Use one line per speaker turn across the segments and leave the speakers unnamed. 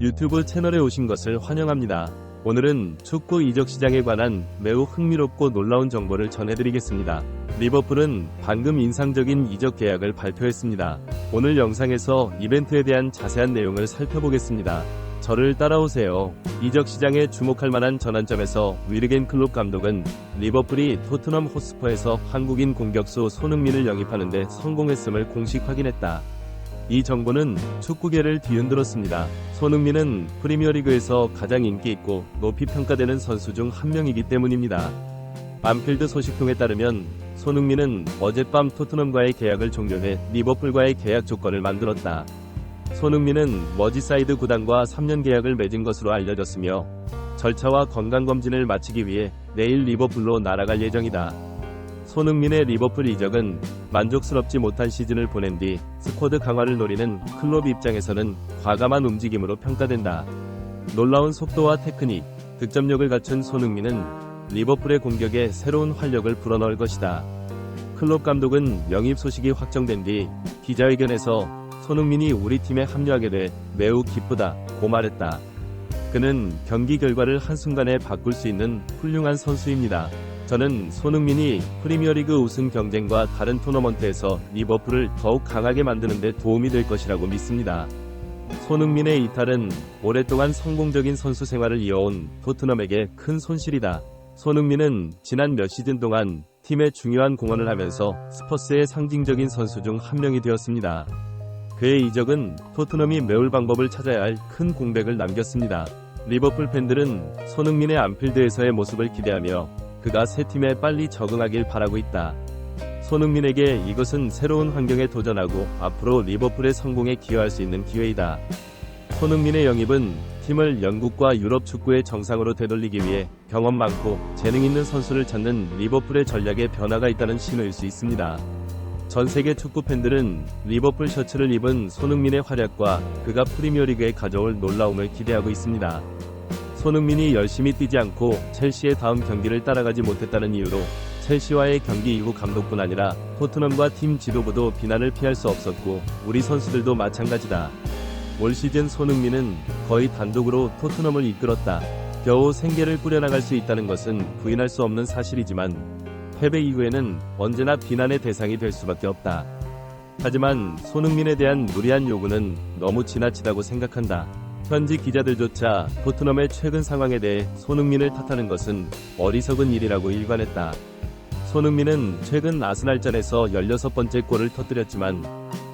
유튜브 채널에 오신 것을 환영합니다. 오늘은 축구 이적 시장에 관한 매우 흥미롭고 놀라운 정보를 전해드리겠습니다. 리버풀은 방금 인상적인 이적 계약을 발표했습니다. 오늘 영상에서 이벤트에 대한 자세한 내용을 살펴보겠습니다. 저를 따라오세요. 이적 시장에 주목할 만한 전환점에서 위르겐 클롭 감독은 리버풀이 토트넘 호스퍼에서 한국인 공격수 손흥민을 영입하는 데 성공했음을 공식 확인했다. 이 정보는 축구계를 뒤흔들었습니다. 손흥민은 프리미어리그에서 가장 인기 있고 높이 평가되는 선수 중 한 명이기 때문입니다. 안필드 소식통에 따르면 손흥민은 어젯밤 토트넘과의 계약을 종료해 리버풀과의 계약 조건을 만들었다. 손흥민은 머지사이드 구단과 3년 계약을 맺은 것으로 알려졌으며 절차와 건강검진을 마치기 위해 내일 리버풀로 날아갈 예정이다. 손흥민의 리버풀 이적은 만족스럽지 못한 시즌을 보낸 뒤 스쿼드 강화를 노리는 클롭 입장에서는 과감한 움직임으로 평가된다. 놀라운 속도와 테크닉, 득점력을 갖춘 손흥민은 리버풀의 공격에 새로운 활력을 불어넣을 것이다. 클롭 감독은 영입 소식이 확정된 뒤 기자회견에서 손흥민이 우리 팀에 합류하게 돼 매우 기쁘다고 말했다. 그는 경기 결과를 한순간에 바꿀 수 있는 훌륭한 선수입니다. 저는 손흥민이 프리미어리그 우승 경쟁과 다른 토너먼트에서 리버풀을 더욱 강하게 만드는 데 도움이 될 것이라고 믿습니다. 손흥민의 이탈은 오랫동안 성공적인 선수 생활을 이어온 토트넘에게 큰 손실이다. 손흥민은 지난 몇 시즌 동안 팀에 중요한 공헌을 하면서 스퍼스의 상징적인 선수 중 한 명이 되었습니다. 그의 이적은 토트넘이 메울 방법을 찾아야 할 큰 공백을 남겼습니다. 리버풀 팬들은 손흥민의 안필드에서의 모습을 기대하며 그가 새 팀에 빨리 적응하길 바라고 있다. 손흥민에게 이것은 새로운 환경에 도전하고 앞으로 리버풀의 성공에 기여할 수 있는 기회이다. 손흥민의 영입은 팀을 영국과 유럽 축구의 정상으로 되돌리기 위해 경험 많고 재능 있는 선수를 찾는 리버풀의 전략에 변화가 있다는 신호일 수 있습니다. 전 세계 축구 팬들은 리버풀 셔츠를 입은 손흥민의 활약과 그가 프리미어리그에 가져올 놀라움을 기대하고 있습니다. 손흥민이 열심히 뛰지 않고 첼시의 다음 경기를 따라가지 못했다는 이유로 첼시와의 경기 이후 감독뿐 아니라 토트넘과 팀 지도부도 비난을 피할 수 없었고 우리 선수들도 마찬가지다. 올 시즌 손흥민은 거의 단독으로 토트넘을 이끌었다. 겨우 생계를 꾸려나갈 수 있다는 것은 부인할 수 없는 사실이지만 패배 이후에는 언제나 비난의 대상이 될 수밖에 없다. 하지만 손흥민에 대한 무리한 요구는 너무 지나치다고 생각한다. 현지 기자들조차 토트넘의 최근 상황에 대해 손흥민을 탓하는 것은 어리석은 일이라고 일관했다. 손흥민은 최근 아스날전에서 16번째 골을 터뜨렸지만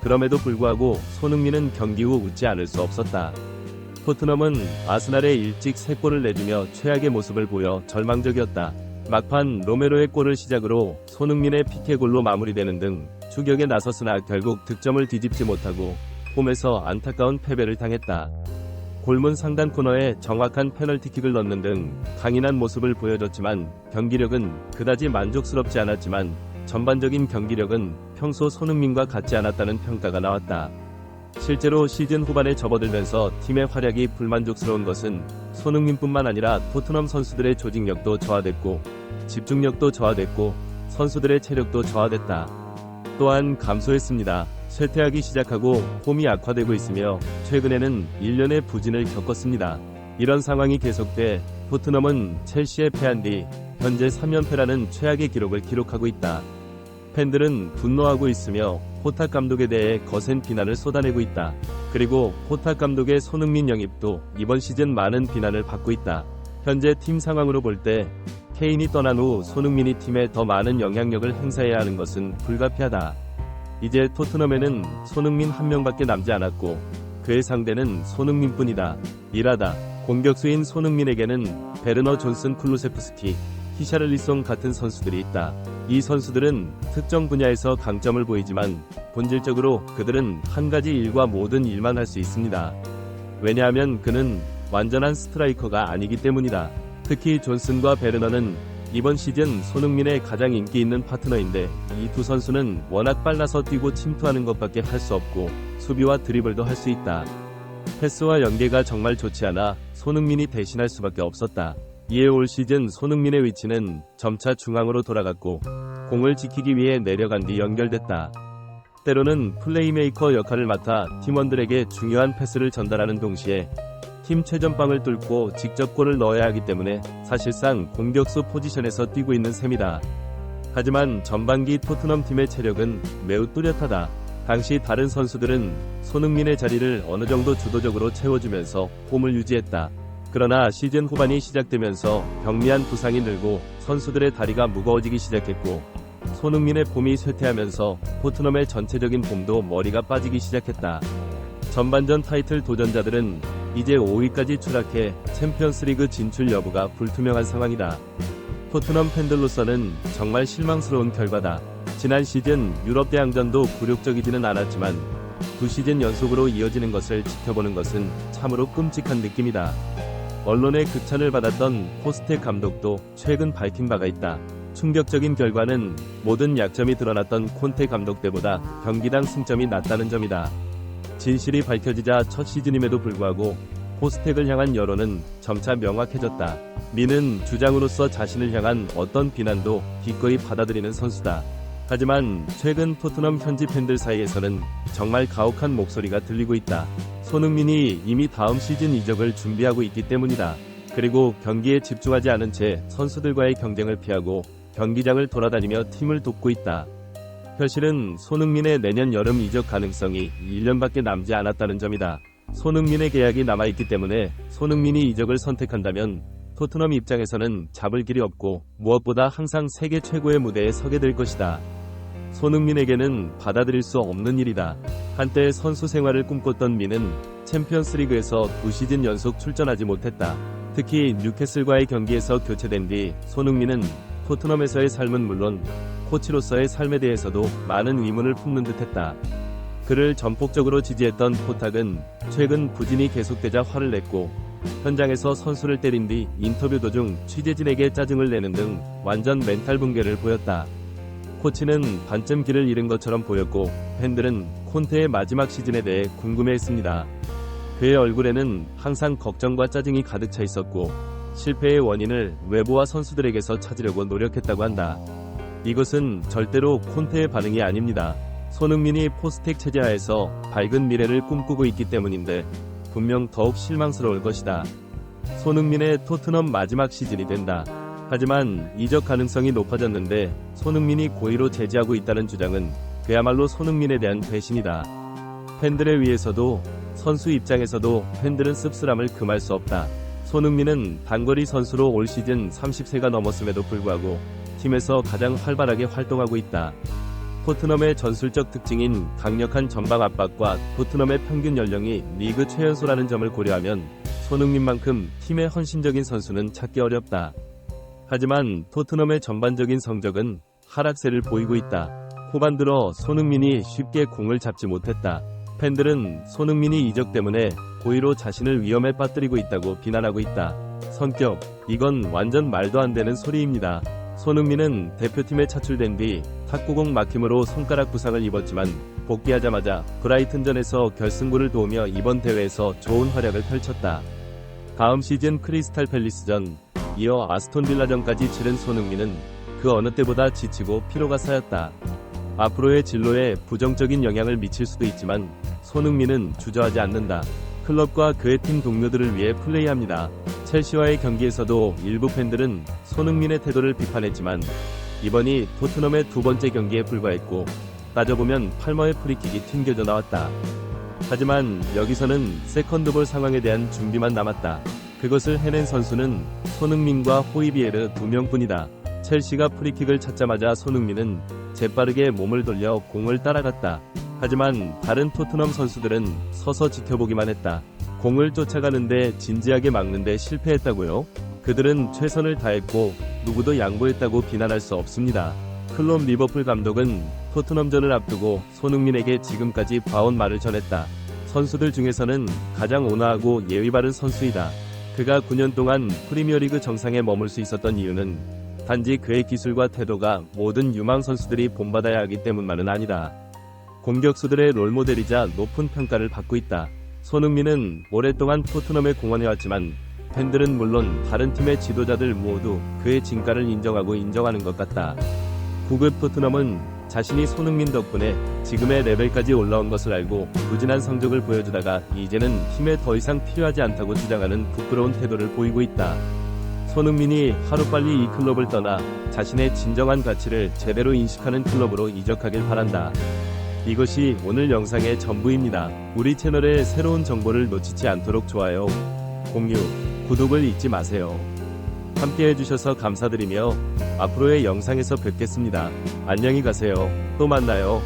그럼에도 불구하고 손흥민은 경기 후 웃지 않을 수 없었다. 토트넘은 아스날에 일찍 3골을 내주며 최악의 모습을 보여 절망적이었다. 막판 로메로의 골을 시작으로 손흥민의 PK골로 마무리되는 등 추격에 나섰으나 결국 득점을 뒤집지 못하고 홈에서 안타까운 패배를 당했다. 골문 상단 코너에 정확한 페널티킥을 넣는 등 강인한 모습을 보여줬지만 경기력은 그다지 만족스럽지 않았지만 전반적인 경기력은 평소 손흥민과 같지 않았다는 평가가 나왔다. 실제로 시즌 후반에 접어들면서 팀의 활약이 불만족스러운 것은 손흥민뿐만 아니라 토트넘 선수들의 조직력도 저하됐고 집중력도 저하됐고 선수들의 체력도 저하됐다. 또한 감소했습니다. 쇠퇴하기 시작하고 폼이 악화되고 있으며 최근에는 1년의 부진을 겪었습니다. 이런 상황이 계속돼 토트넘은 첼시에 패한 뒤 현재 3연패라는 최악의 기록을 기록하고 있다. 팬들은 분노하고 있으며 호탁 감독에 대해 거센 비난을 쏟아내고 있다. 그리고 호탁 감독의 손흥민 영입도 이번 시즌 많은 비난을 받고 있다. 현재 팀 상황으로 볼 때 케인이 떠난 후 손흥민이 팀에 더 많은 영향력을 행사해야 하는 것은 불가피하다. 이제 토트넘에는 손흥민 한 명밖에 남지 않았고 그의 상대는 손흥민뿐이다. 일하다. 공격수인 손흥민에게는 베르너 존슨 쿨루세프스키, 히샤를리송 같은 선수들이 있다. 이 선수들은 특정 분야에서 강점을 보이지만 본질적으로 그들은 한 가지 일과 모든 일만 할 수 있습니다. 왜냐하면 그는 완전한 스트라이커가 아니기 때문이다. 특히 존슨과 베르너는 이번 시즌 손흥민의 가장 인기 있는 파트너인데 이 두 선수는 워낙 빨라서 뛰고 침투하는 것밖에 할 수 없고 수비와 드리블도 할 수 있다. 패스와 연계가 정말 좋지 않아 손흥민이 대신할 수밖에 없었다. 이에 올 시즌 손흥민의 위치는 점차 중앙으로 돌아갔고 공을 지키기 위해 내려간 뒤 연결됐다. 때로는 플레이메이커 역할을 맡아 팀원들에게 중요한 패스를 전달하는 동시에 팀 최전방을 뚫고 직접 골을 넣어야 하기 때문에 사실상 공격수 포지션에서 뛰고 있는 셈이다. 하지만 전반기 토트넘 팀의 체력은 매우 뚜렷하다. 당시 다른 선수들은 손흥민의 자리를 어느 정도 주도적으로 채워주면서 폼을 유지했다. 그러나 시즌 후반이 시작되면서 경미한 부상이 늘고 선수들의 다리가 무거워지기 시작했고 손흥민의 폼이 쇠퇴하면서 토트넘의 전체적인 폼도 머리가 빠지기 시작했다. 전반전 타이틀 도전자들은 이제 5위까지 추락해 챔피언스리그 진출 여부가 불투명한 상황이다. 토트넘 팬들로서는 정말 실망스러운 결과다. 지난 시즌 유럽 대항전도 굴욕적이지는 않았지만 2시즌 연속으로 이어지는 것을 지켜보는 것은 참으로 끔찍한 느낌이다. 언론의 극찬을 받았던 포스텍 감독도 최근 밝힌 바가 있다. 충격적인 결과는 모든 약점이 드러났던 콘테 감독 때보다 경기당 승점이 낮다는 점이다. 진실이 밝혀지자 첫 시즌임에도 불구하고 포스텍을 향한 여론은 점차 명확해졌다. 미는 주장으로서 자신을 향한 어떤 비난도 기꺼이 받아들이는 선수다. 하지만 최근 토트넘 현지 팬들 사이에서는 정말 가혹한 목소리가 들리고 있다. 손흥민이 이미 다음 시즌 이적을 준비하고 있기 때문이다. 그리고 경기에 집중하지 않은 채 선수들과의 경쟁을 피하고 경기장을 돌아다니며 팀을 돕고 있다. 현실은 손흥민의 내년 여름 이적 가능성이 1년밖에 남지 않았다는 점이다. 손흥민의 계약이 남아있기 때문에 손흥민이 이적을 선택한다면 토트넘 입장에서는 잡을 길이 없고 무엇보다 항상 세계 최고의 무대에 서게 될 것이다. 손흥민에게는 받아들일 수 없는 일이다. 한때 선수 생활을 꿈꿨던 미는 챔피언스리그에서 2시즌 연속 출전하지 못했다. 특히 뉴캐슬과의 경기에서 교체된 뒤 손흥민은 토트넘에서의 삶은 물론 코치로서의 삶에 대해서도 많은 의문을 품는 듯했다. 그를 전폭적으로 지지했던 포탁은 최근 부진이 계속되자 화를 냈고 현장에서 선수를 때린 뒤 인터뷰 도중 취재진에게 짜증을 내는 등 완전 멘탈 붕괴를 보였다. 코치는 반쯤 길을 잃은 것처럼 보였고 팬들은 콘테의 마지막 시즌에 대해 궁금해했습니다. 그의 얼굴에는 항상 걱정과 짜증이 가득 차 있었고 실패의 원인을 외부와 선수들에게서 찾으려고 노력했다고 한다. 이것은 절대로 콘테의 반응이 아닙니다. 손흥민이 포스텍 체제하에서 밝은 미래를 꿈꾸고 있기 때문인데 분명 더욱 실망스러울 것이다. 손흥민의 토트넘 마지막 시즌이 된다. 하지만 이적 가능성이 높아졌는데 손흥민이 고의로 제지하고 있다는 주장은 그야말로 손흥민에 대한 배신이다. 팬들에 의해서도 선수 입장에서도 팬들은 씁쓸함을 금할 수 없다. 손흥민은 단거리 선수로 올 시즌 30세가 넘었음에도 불구하고 팀에서 가장 활발하게 활동하고 있다. 토트넘의 전술적 특징인 강력한 전방 압박과 토트넘의 평균 연령이 리그 최연소라는 점을 고려하면 손흥민만큼 팀의 헌신적인 선수는 찾기 어렵다. 하지만 토트넘의 전반적인 성적은 하락세를 보이고 있다. 후반 들어 손흥민이 쉽게 공을 잡지 못했다. 팬들은 손흥민이 이적 때문에 고의로 자신을 위험에 빠뜨리고 있다고 비난하고 있다. 성격, 이건 완전 말도 안 되는 소리입니다. 손흥민은 대표팀에 차출된 뒤 탁구공 막힘으로 손가락 부상을 입었지만 복귀하자마자 브라이튼전에서 결승골을 도우며 이번 대회에서 좋은 활약을 펼쳤다. 다음 시즌 크리스탈 팰리스전, 이어 아스톤 빌라전까지 치른 손흥민은 그 어느 때보다 지치고 피로가 쌓였다. 앞으로의 진로에 부정적인 영향을 미칠 수도 있지만 손흥민은 주저하지 않는다. 클럽과 그의 팀 동료들을 위해 플레이합니다. 첼시와의 경기에서도 일부 팬들은 손흥민의 태도를 비판했지만 이번이 토트넘의 두 번째 경기에 불과했고 따져보면 팔머의 프리킥이 튕겨져 나왔다. 하지만 여기서는 세컨드볼 상황에 대한 준비만 남았다. 그것을 해낸 선수는 손흥민과 호이비에르 두 명뿐이다. 첼시가 프리킥을 찾자마자 손흥민은 재빠르게 몸을 돌려 공을 따라갔다. 하지만 다른 토트넘 선수들은 서서 지켜보기만 했다. 공을 쫓아가는데 진지하게 막는데 실패했다고요? 그들은 최선을 다했고 누구도 양보했다고 비난할 수 없습니다. 클롭 리버풀 감독은 토트넘전을 앞두고 손흥민에게 지금까지 봐온 말을 전했다. 선수들 중에서는 가장 온화하고 예의 바른 선수이다. 그가 9년 동안 프리미어리그 정상에 머물 수 있었던 이유는 단지 그의 기술과 태도가 모든 유망 선수들이 본받아야 하기 때문만은 아니다. 공격수들의 롤모델이자 높은 평가를 받고 있다. 손흥민은 오랫동안 토트넘에 공헌해왔지만 팬들은 물론 다른 팀의 지도자들 모두 그의 진가를 인정하고 인정하는 것 같다. 9급 토트넘은 자신이 손흥민 덕분에 지금의 레벨까지 올라온 것을 알고 부진한 성적을 보여주다가 이제는 힘에 더 이상 필요하지 않다고 주장하는 부끄러운 태도를 보이고 있다. 손흥민이 하루빨리 이 클럽을 떠나 자신의 진정한 가치를 제대로 인식하는 클럽으로 이적하길 바란다. 이것이 오늘 영상의 전부입니다. 우리 채널의 새로운 정보를 놓치지 않도록 좋아요, 공유, 구독을 잊지 마세요. 함께 해주셔서 감사드리며 앞으로의 영상에서 뵙겠습니다. 안녕히 가세요. 또 만나요.